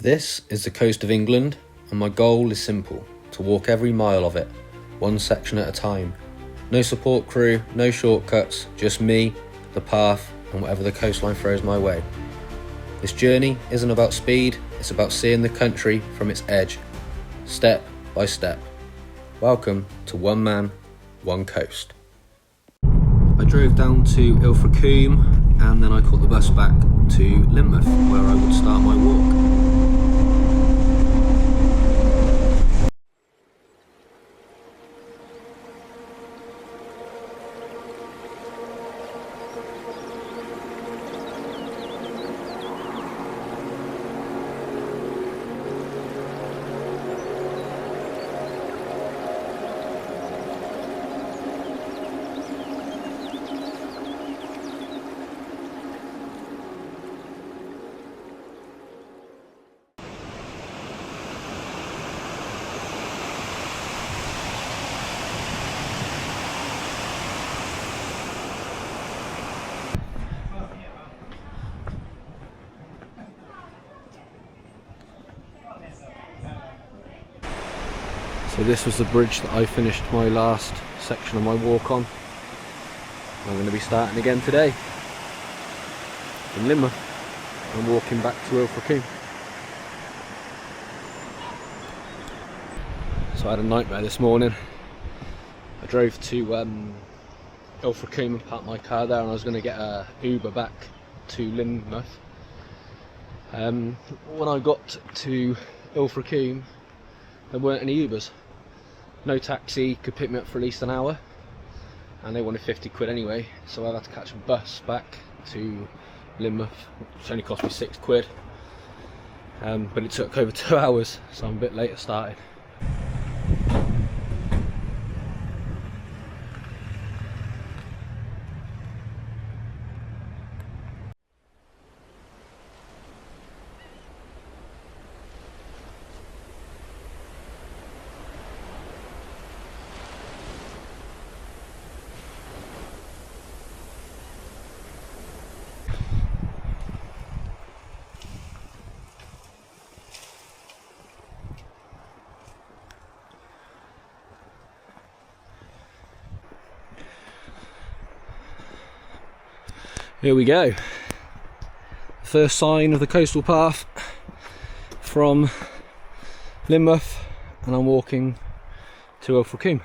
This is the coast of England, and my goal is simple: to walk every mile of it, one section at a time. No support crew, no shortcuts, just me, the path, and whatever the coastline throws my way. This journey isn't about speed, it's about seeing the country from its edge, step by step. Welcome to One Man, One Coast. I drove down to Ilfracombe and then I caught the bus back to Lynmouth, where I would start my walk. So this was the bridge that I finished my last section of my walk on. I'm going to be starting again today in Lynmouth and walking back to Ilfracombe. So I had a nightmare this morning. I drove to Ilfracombe and parked my car there, and I was going to get a Uber back to Lynmouth. When I got to Ilfracombe, there weren't any Ubers. No taxi could pick me up for at least an hour, and they wanted 50 quid anyway, so I had to catch a bus back to Lynmouth, which only cost me 6 quid, but it took over 2 hours, so I'm a bit later started. Here we go. First sign of the coastal path from Lynmouth, and I'm walking to Ilfracombe.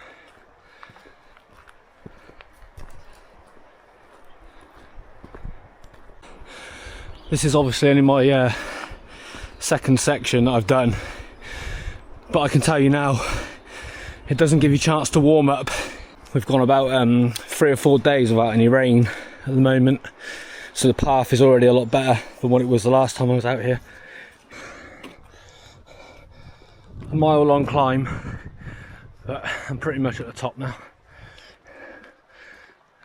This is obviously only my second section that I've done, but I can tell you now, it doesn't give you a chance to warm up. We've gone about 3 or 4 days without any rain at the moment, so the path is already a lot better than what it was the last time I was out here. A mile long climb, but I'm pretty much at the top now,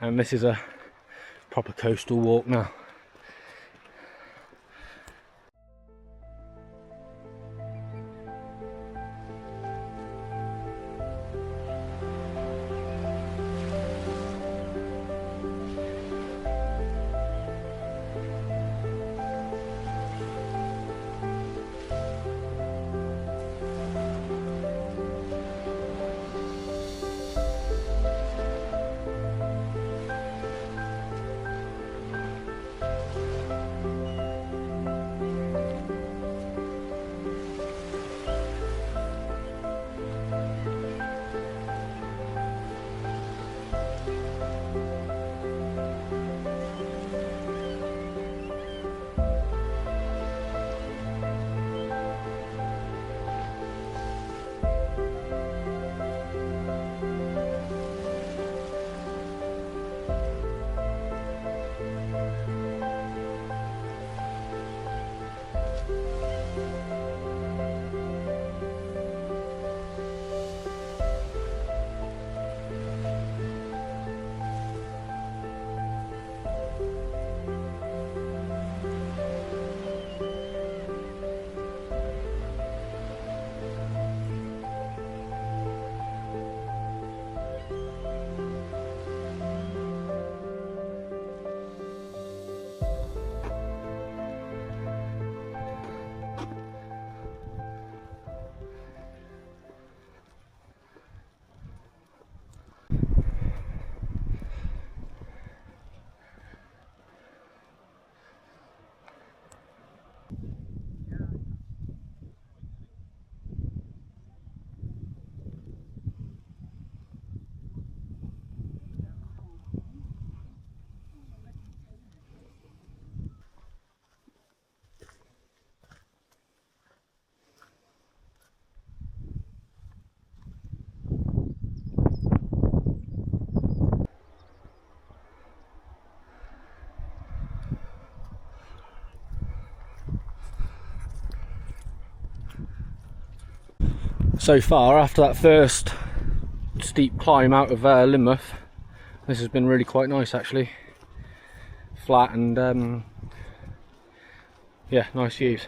and this is a proper coastal walk now. So far, after that first steep climb out of Lynmouth, this has been really quite nice actually. Flat and yeah, nice views.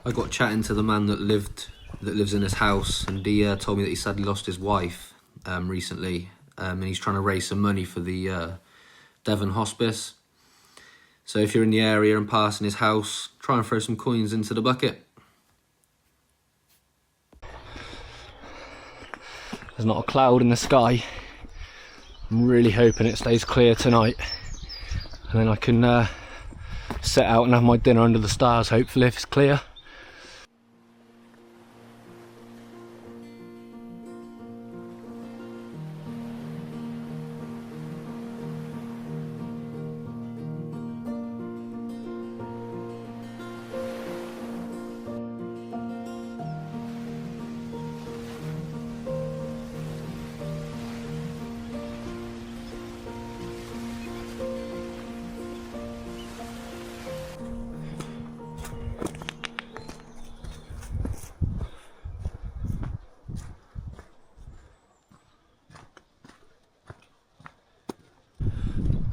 I got chatting to the man that lives in his house, and he told me that he sadly lost his wife recently, and he's trying to raise some money for the Devon hospice. So if you're in the area and passing his house, try and throw some coins into the bucket. There's not a cloud in the sky. I'm really hoping it stays clear tonight, and then I can set out and have my dinner under the stars, hopefully, if it's clear.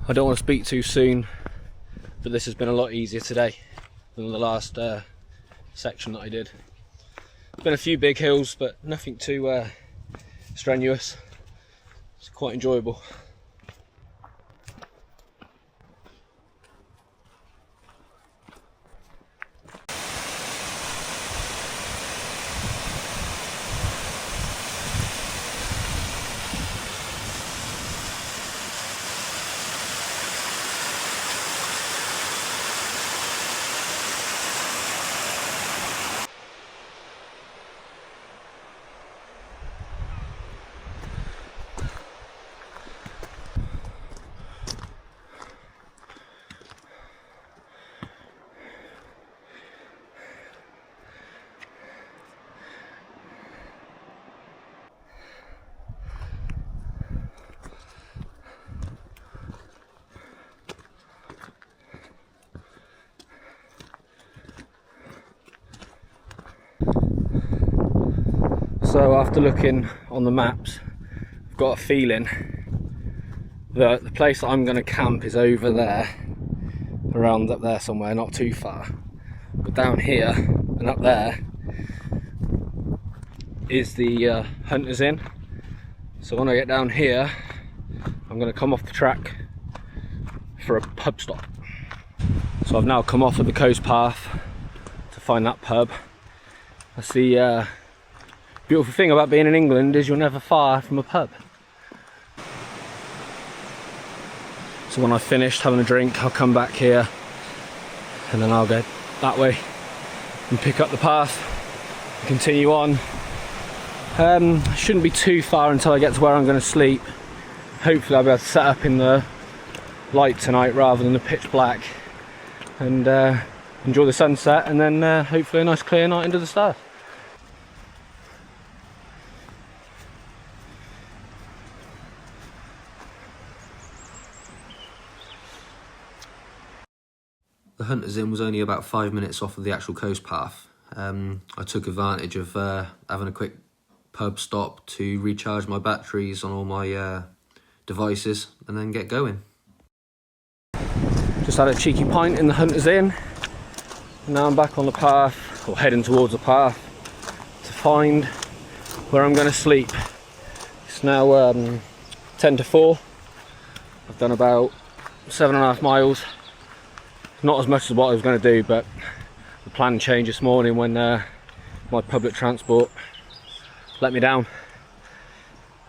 I don't want to speak too soon, but this has been a lot easier today than the last section that I did. It's been a few big hills, but nothing too strenuous. It's quite enjoyable. So after looking on the maps, I've got a feeling that the place that I'm going to camp is over there, around up there somewhere, not too far. But down here and up there is the Hunters Inn. So when I get down here, I'm going to come off the track for a pub stop. So I've now come off of the coast path to find that pub. That's the beautiful thing about being in England, is you're never far from a pub. So when I've finished having a drink, I'll come back here and then I'll go that way and pick up the path and continue on. Shouldn't be too far until I get to where I'm going to sleep. Hopefully I'll be able to set up in the light tonight rather than the pitch black, and enjoy the sunset, and then hopefully a nice clear night under the stars. The Hunters Inn was only about 5 minutes off of the actual coast path. I took advantage of having a quick pub stop to recharge my batteries on all my devices and then get going. Just had a cheeky pint in the Hunters Inn. Now I'm back on the path, or heading towards the path, to find where I'm going to sleep. It's now 10 to 4. I've done about 7.5 miles. Not as much as what I was going to do, but the plan changed this morning when my public transport let me down.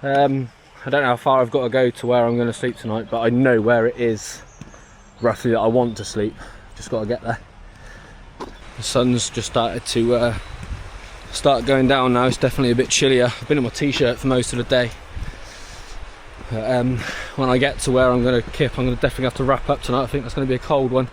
I don't know how far I've got to go to where I'm going to sleep tonight, but I know where it is roughly that I want to sleep. Just got to get there. The sun's just started to start going down now. It's definitely a bit chillier. I've been in my t-shirt for most of the day. But when I get to where I'm going to kip, I'm going to definitely have to wrap up tonight. I think that's going to be a cold one.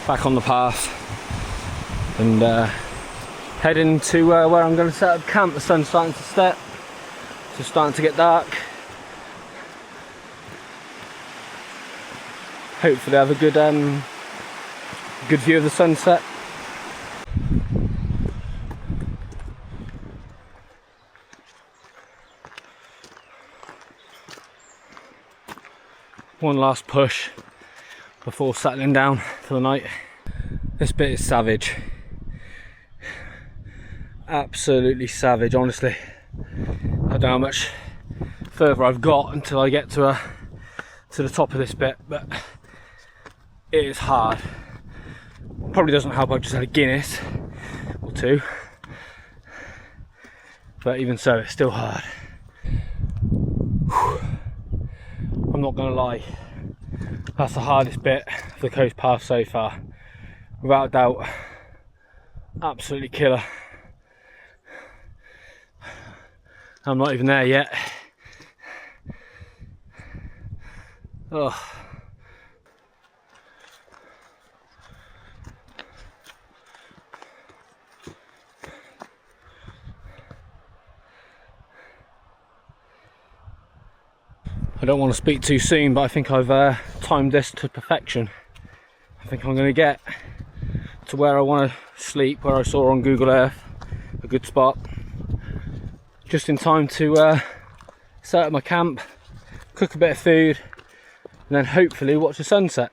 Back on the path and heading to where I'm going to set up camp. The sun's starting to set, it's just starting to get dark. Hopefully have a good view of the sunset. One last push before settling down for the night. This bit is savage. Absolutely savage, honestly. I don't know how much further I've got until I get to the top of this bit, but it is hard. Probably doesn't help I've just had a Guinness or two, but even so, it's still hard. I'm not gonna lie, that's the hardest bit of the coast path so far, without a doubt. Absolutely killer. I'm not even there yet. Oh. I don't want to speak too soon, but I think I've timed this to perfection. I think I'm going to get to where I want to sleep, where I saw on Google Earth a good spot, just in time to set up my camp, cook a bit of food, and then hopefully watch the sunset.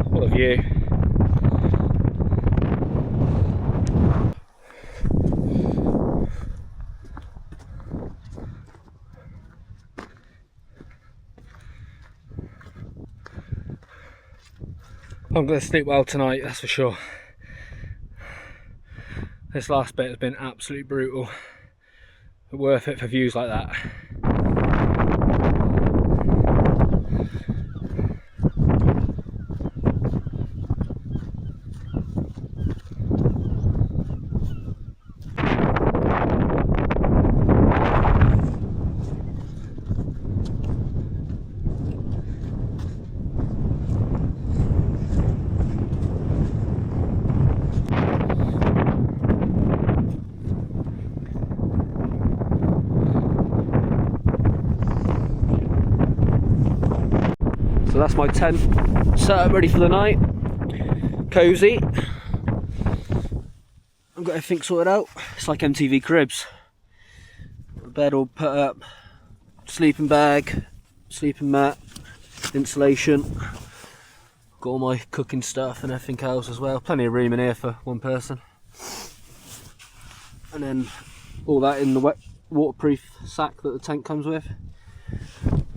What a view. I'm going to sleep well tonight, that's for sure. This last bit has been absolutely brutal, but worth it for views like that. that's my tent set up ready for the night. Cozy. I've got everything sorted out. It's like MTV Cribs. The bed all put up, sleeping bag, sleeping mat, insulation. Got all my cooking stuff and everything else as well. Plenty of room in here for one person. And then all that in the wet waterproof sack that the tent comes with.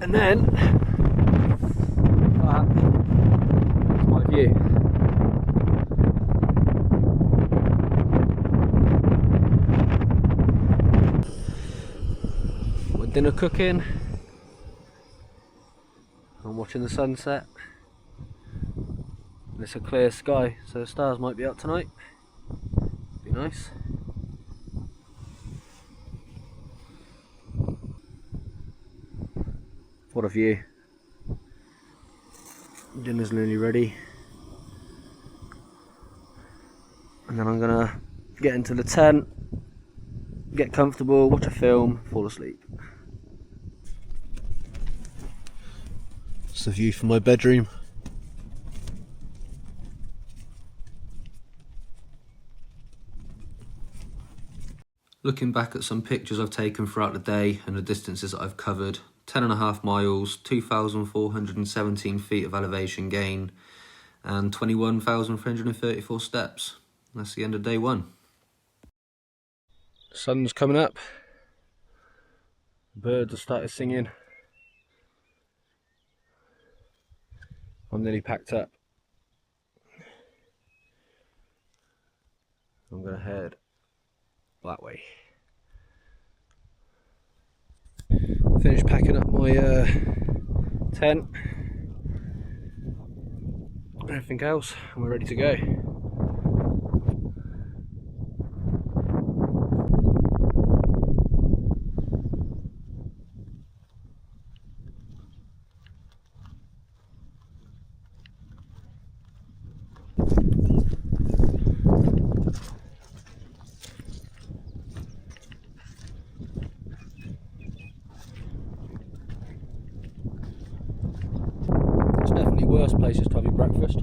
And then that's my view. My dinner cooking. I'm watching the sunset. And it's a clear sky, so the stars might be out tonight. Be nice. What a view. Dinner's nearly ready. And then I'm gonna get into the tent, get comfortable, watch a film, fall asleep. It's the view from my bedroom. Looking back at some pictures I've taken throughout the day and the distances that I've covered, 10.5 miles, 2,417 feet of elevation gain, and 21,334 steps. That's the end of day one. Sun's coming up. Birds have started singing. I'm nearly packed up. I'm gonna head that way. Finished packing up my tent and everything else, and we're ready to go. Definitely worse places to have your breakfast.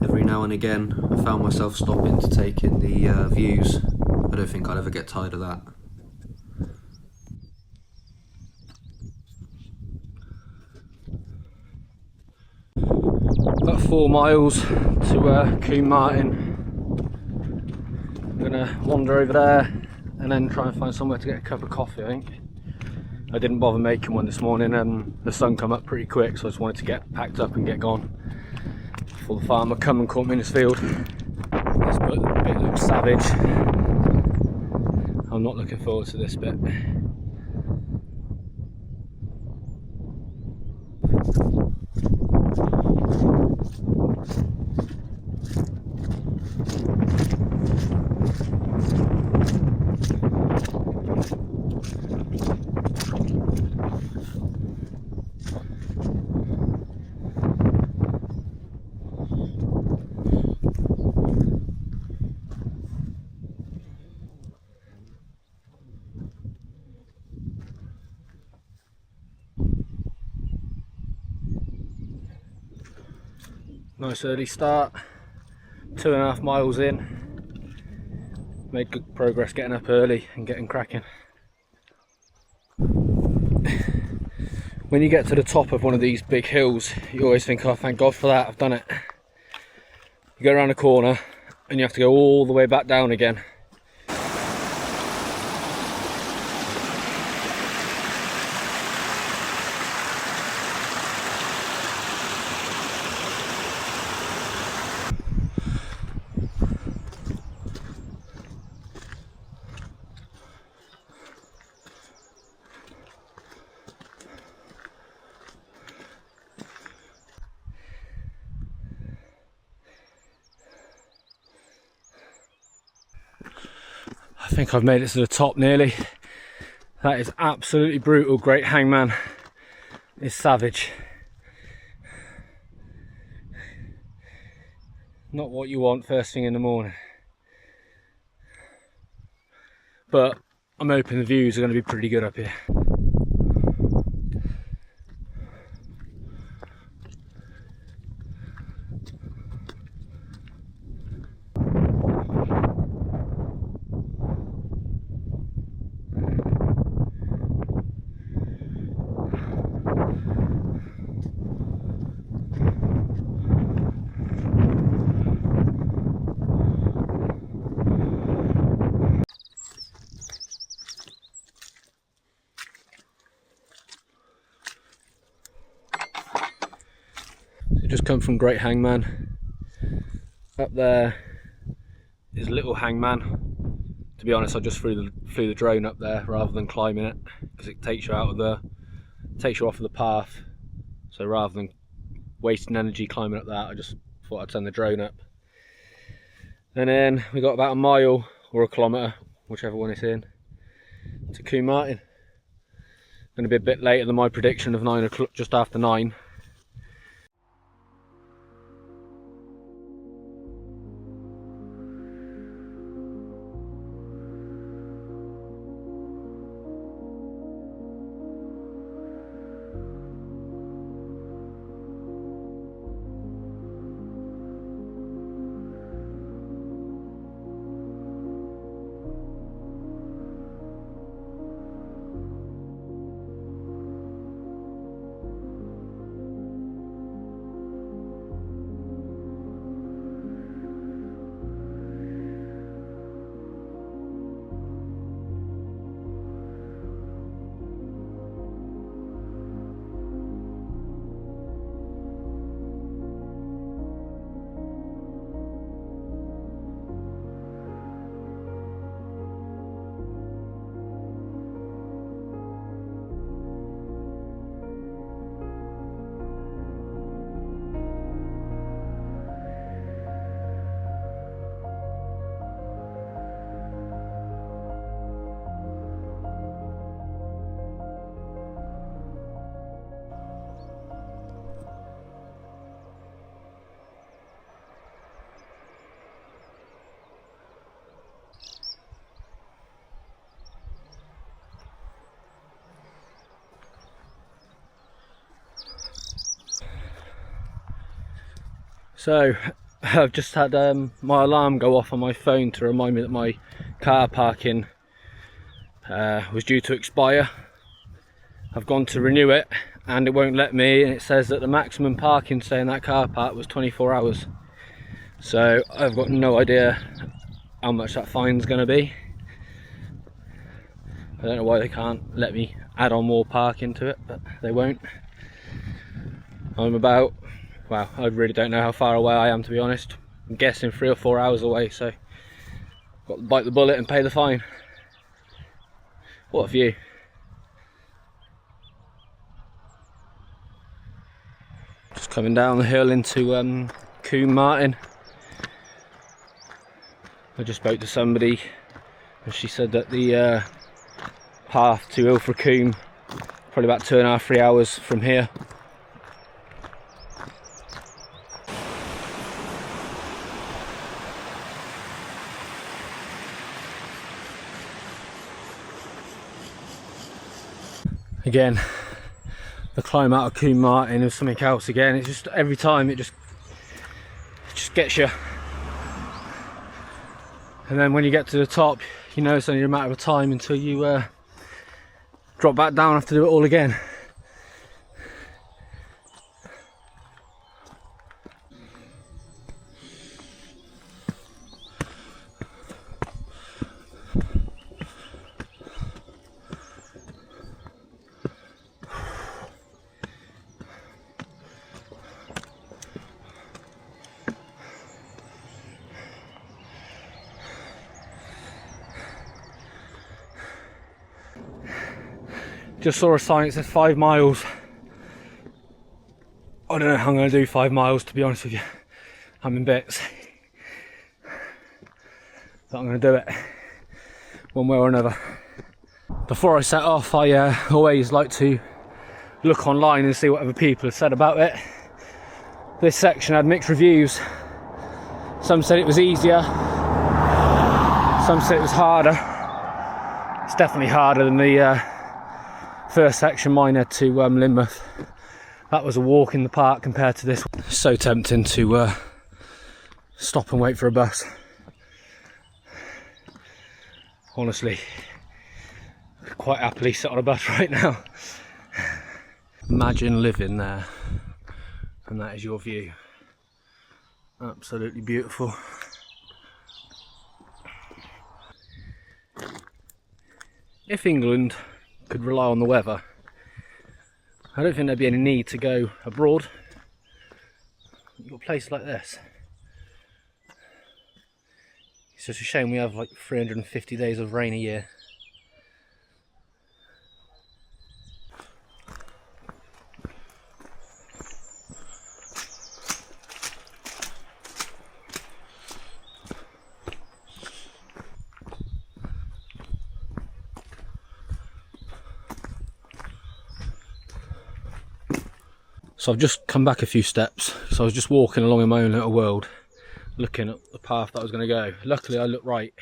Every now and again I found myself stopping to take in the views. I don't think I'll ever get tired of that. About 4 miles to Combe Martin. I'm gonna wander over there and then try and find somewhere to get a cup of coffee, I think. I didn't bother making one this morning and the sun come up pretty quick, so I just wanted to get packed up and get gone before the farmer come and caught me in his field. This bit looks savage. I'm not looking forward to this bit. Nice early start, 2.5 miles in. Made good progress getting up early and getting cracking. When you get to the top of one of these big hills, you always think, oh, thank God for that, I've done it. You go around a corner and you have to go all the way back down again. I think I've made it to the top nearly. That is absolutely brutal. Great Hangman is savage. Not what you want first thing in the morning. But I'm hoping the views are going to be pretty good up here. Just come from Great Hangman. Up there is Little Hangman. To be honest, I just flew the drone up there rather than climbing it, because it takes you off of the path. So rather than wasting energy climbing up that, I just thought I'd send the drone up. And then we got about a mile or a kilometre, whichever one it's in, to Combe Martin. Going to be a bit later than my prediction of 9 o'clock, just after 9. So I've just had my alarm go off on my phone to remind me that my car parking was due to expire. I've gone to renew it and it won't let me, and it says that the maximum parking stay in that car park was 24 hours. So I've got no idea how much that fine's going to be. I don't know why they can't let me add on more parking to it, but they won't. I'm about, well, I really don't know how far away I am, to be honest. I'm guessing 3 or 4 hours away, so got to bite the bullet and pay the fine. What a view. Just coming down the hill into Combe Martin. I just spoke to somebody and she said that the path to Ilfracombe, probably about 2.5 to 3 hours from here. Again, the climb out of Combe Martin is something else again. It's just every time it just gets you. And then when you get to the top, you know it's only a matter of time until you drop back down and have to do it all again. Just saw a sign that says 5 miles. I don't know how I'm going to do 5 miles, to be honest with you. I'm in bits. But I'm going to do it one way or another. Before I set off, I always like to look online and see what other people have said about it. This section had mixed reviews. Some said it was easier, some said it was harder. It's definitely harder than the first section mine had to Lynmouth. That was a walk in the park compared to this one. So tempting to stop and wait for a bus. Honestly, quite happily sit on a bus right now. Imagine living there and that is your view. Absolutely beautiful. If England could rely on the weather, I don't think there'd be any need to go abroad. You've got a place like this. It's just a shame we have like 350 days of rain a year. So I've just come back a few steps, so I was just walking along in my own little world, looking at the path that I was going to go. Luckily I looked right,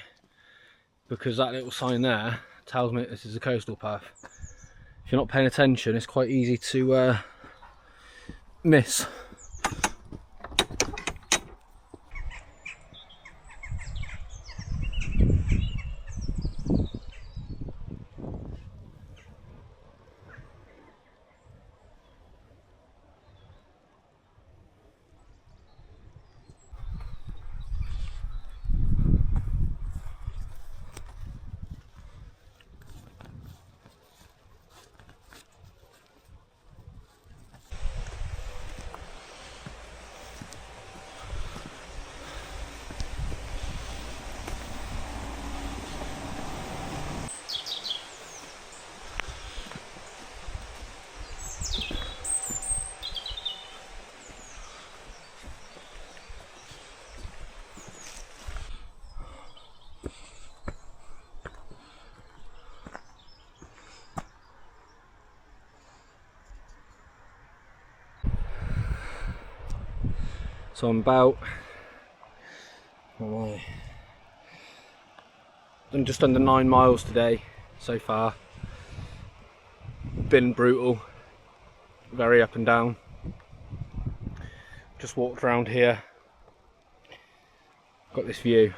because that little sign there tells me this is a coastal path. If you're not paying attention, it's quite easy to miss. So I'm about, done just under 9 miles today so far. Been brutal, very up and down. Just walked around here, got this view.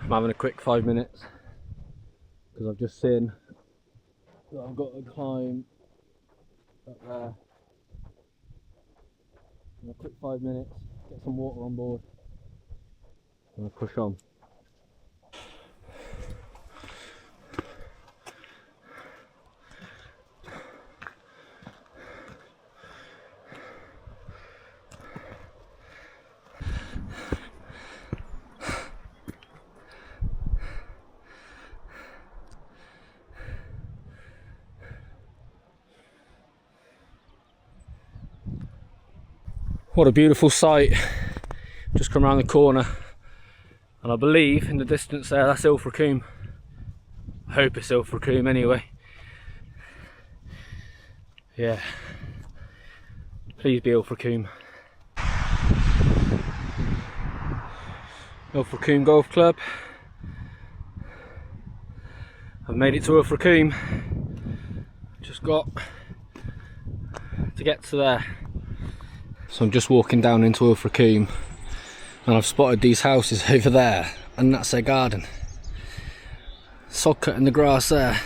I'm having a quick 5 minutes because I've just seen that I've got to climb up there. In a quick 5 minutes, get some water on board and I'll push on. What a beautiful sight. Just come around the corner and I believe in the distance there that's Ilfracombe. I hope it's Ilfracombe anyway. Yeah, please be Ilfracombe. Ilfracombe Golf Club. I've made it to Ilfracombe. Just got to get to there. So I'm just walking down into Ilfracombe and I've spotted these houses over there and that's their garden. Sod cutting the grass there.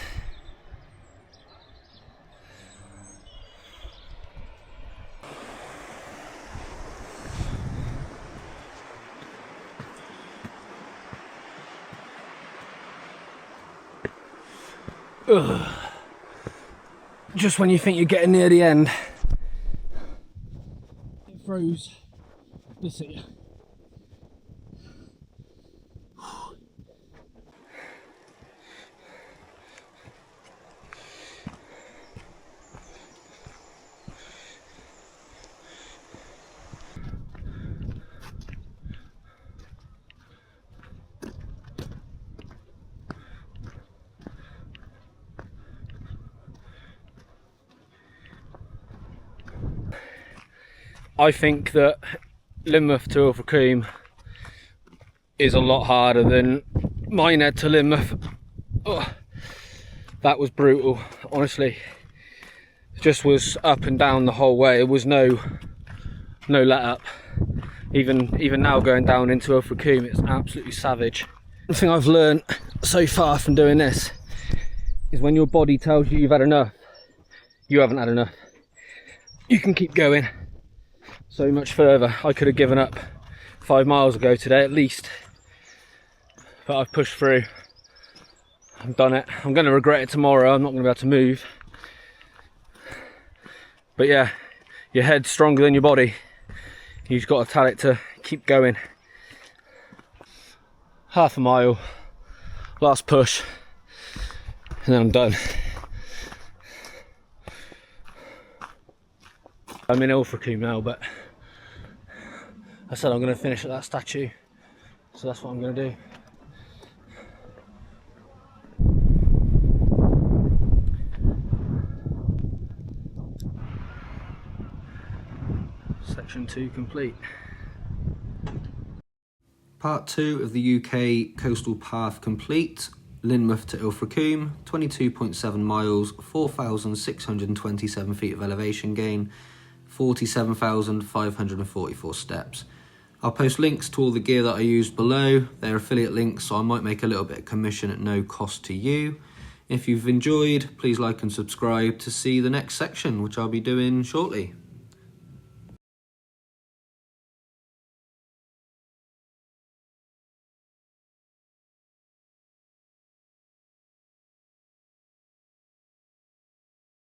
Ugh. Just when you think you're getting near the end, it throws this at you. I think that Lynmouth to Ilfracombe is a lot harder than Minehead to Lynmouth. Oh, that was brutal, honestly. It just was up and down the whole way. It was no let up. Even now going down into Ilfracombe, it's absolutely savage. One thing I've learned so far from doing this is when your body tells you you've had enough, you haven't had enough. You can keep going so much further. I could have given up 5 miles ago today at least, but I've pushed through. I've done it. I'm going to regret it tomorrow. I'm not going to be able to move. But yeah, your head's stronger than your body. You've got to tell it to keep going. Half a mile, last push, and then I'm done. I'm in Ilfracombe now, but I said I'm going to finish at that statue, so that's what I'm going to do. Section 2 complete. Part 2 of the UK coastal path complete. Lynmouth to Ilfracombe, 22.7 miles, 4,627 feet of elevation gain, 47,544 steps. I'll post links to all the gear that I used below. They're affiliate links, so I might make a little bit of commission at no cost to you. If you've enjoyed, please like and subscribe to see the next section, which I'll be doing shortly.